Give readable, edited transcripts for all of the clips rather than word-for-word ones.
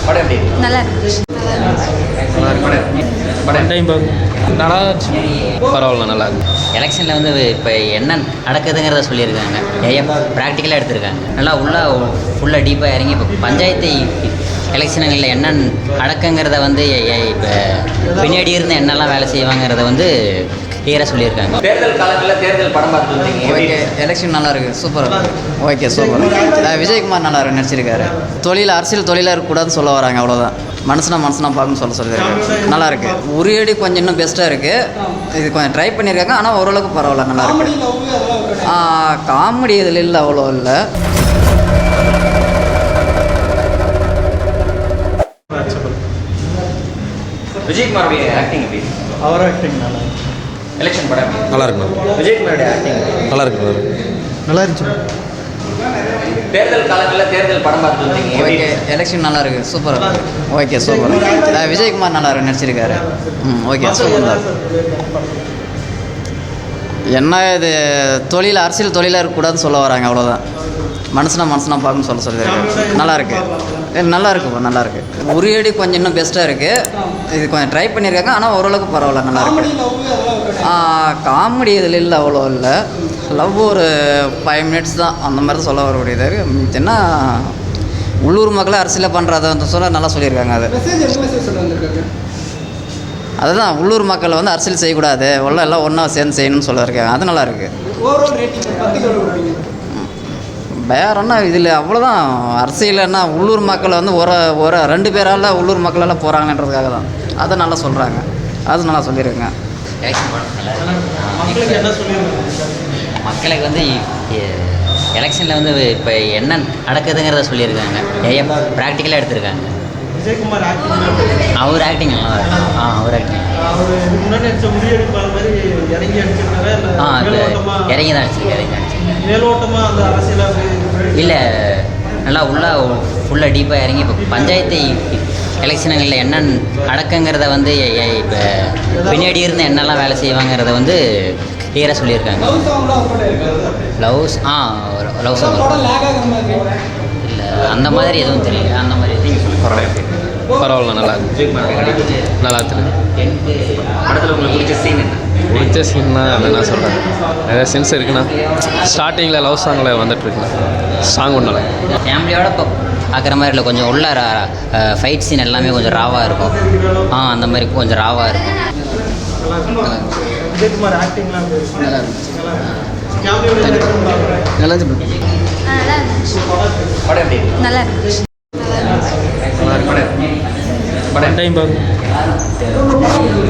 படம் எப்படி நல்லா இருந்துச்சு. படம் டைம் நல்லா இருந்துச்சு. பரவாயில்ல நல்லா இருக்கு. எலெக்ஷனில் வந்து இப்போ என்ன நடக்குதுங்கிறத சொல்லியிருக்காங்க. நிறைய ப்ராக்டிக்கலாக எடுத்திருக்காங்க. நல்லா ஃபுல்லாக டீப்பாக இறங்கி இப்போ பஞ்சாயத்து எலெக்ஷனுங்களில் என்ன நடக்குங்கிறத வந்து இப்போ பின்னாடி இருந்து என்னெல்லாம் வேலை செய்வாங்கிறத வந்து கிளியராக சொல்லியிருக்காங்க. தேர்தல் காலங்களில் தேர்தல் படம் பார்த்துருந்தீங்க. ஓகே, எலெக்ஷன் நல்லா இருக்குது, சூப்பர். Okay, super. விஜயகுமார் நல்லா நடிச்சிருக்காரு. அரசியல் தொழிலாக இருக்கக்கூடாதுன்னு சொல்ல வராங்க, அவ்வளோதான். மனசுனா பார்க்கணும்னு சொல்லியிருக்காங்க. நல்லா இருக்குது. உரியடி கொஞ்சம் இன்னும் பெஸ்ட்டாக இருக்குது. இது கொஞ்சம் ட்ரை பண்ணியிருக்காங்க, ஆனால் ஓரளவுக்கு பரவாயில்ல, நல்லா இருக்குது. காமெடி இதில் இல்லை, அவ்வளோ இல்லை. விஜயகுமாரோடைய ஆக்டிங் எப்படி? அவர் ஆக்டிங் நல்லா எலெக்ஷன் படம் நல்லா இருக்கு. விஜயகுமாரோடைய ஆக்டிங் நல்லா இருக்கு. நல்லா இருந்துச்சு. தேர்தல் காலங்களில் தேர்தல் படம் பார்த்துருந்தீங்க. ஓகே, எலெக்ஷன் நல்லா இருக்குது, சூப்பர். Okay, super. விஜயகுமார் நல்லா நடிச்சிருக்காரு. Okay, super. என்ன இது அரசியல் தொழிலாக இருக்கக்கூடாதுன்னு சொல்ல வராங்க, அவ்வளோதான். மனசுனா பார்க்கணும்னு சொல்லியிருக்காங்க. நல்லா இருக்குது, நல்லா இருக்குப்பா, நல்லா இருக்குது. உரியடி கொஞ்சம் இன்னும் பெஸ்ட்டாக இருக்குது. இது கொஞ்சம் ட்ரை பண்ணியிருக்காங்க, ஆனால் ஓரளவுக்கு பரவாயில்ல, நல்லா இருக்குது. காமெடி இதில் இல்லை, அவ்வளோ இல்லை. லவ் ஒரு 5 மினிட்ஸ் தான், அந்த மாதிரி தான் சொல்ல வரக்கூடியது. என்ன உள்ளூர் மக்களை அரசியல் பண்ணுறத சொல்ல நல்லா சொல்லியிருக்காங்க. அதுதான் உள்ளூர் மக்களை வந்து அரசியல் செய்யக்கூடாது, எல்லாம் ஒன்றா சேர்ந்து செய்யணும்னு சொல்லியிருக்காங்க. அது நல்லா இருக்குது. வேற என்ன இதில் அவ்வளோதான். அரசியல்னா உள்ளூர் மக்களை வந்து ஒரு 2 பேரால் உள்ளூர் மக்களெல்லாம் போகிறாங்கன்றதுக்காக தான். அதை நல்லா சொல்கிறாங்க, அது நல்லா சொல்லியிருக்காங்க. எலெக்ஷன் படம் நல்லா மக்களுக்கு என்ன சொல்லியிருக்காங்க? மக்களுக்கு வந்து எலெக்ஷனில் வந்து இப்போ என்ன நடக்குதுங்கிறத சொல்லியிருக்காங்க. நிறைய ப்ராக்டிக்கலாக எடுத்திருக்காங்க. விஜயகுமார் ஆக்டிங் அவர் ஆக்டிங் நல்லா இருக்கு. அவர் ஆக்டிங் அவர் முன்னாடி நடிச்ச உரியடிப்பாளர் மாதிரி இறங்கி அடிச்சிருக்காரு. இறங்கி தான் அடிச்சிருக்காரு. மேலோட்டமாக அந்த அரசியலாக இல்லை, நல்லா ஃபுல்லாக டீப்பாக இறங்கி இப்போ பஞ்சாயத்து எலெக்ஷனுங்களில் என்ன நடக்குங்கிறத வந்து இப்போ பின்னாடி இருந்து என்னெல்லாம் வேலை செய்வாங்கிறத வந்து கிளியராக சொல்லியிருக்காங்க. லவ் சாங் இல்லை, அந்த மாதிரி எதுவும் தெரியல. அந்த மாதிரி பரவாயில்ல நல்லா இருக்கு. விஜயகுமாரோடைய நல்லா இருக்குது. படத்தில் உங்களுக்கு பிடிச்ச சீன் என்ன? பிடிச்ச சீன்னா நான் சொல்கிறேன், நிறைய சீன்ஸ் இருக்குண்ணா. ஸ்டார்டிங்கில் லவ் சாங்கில் வந்துட்டுருக்குண்ணா. சாங் ஒன்றும் இல்லை. ஃபேமிலியோட இப்போ பார்க்குற மாதிரி இல்லை. கொஞ்சம் உள்ள ஃபைட் சீன் எல்லாமே கொஞ்சம் ராவாக இருக்கும். அந்த மாதிரி கொஞ்சம் ராவாக இருக்கும். விஜயகுமார் ஆக்டிங்லாம் நல்லா இருந்துச்சு. நல்லா இருந்துச்சு. படம் எப்படி? நல்லா இருந்துச்சு. படம் டைம் பார்க்கணும்.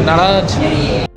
நல்லா இருந்துச்சு.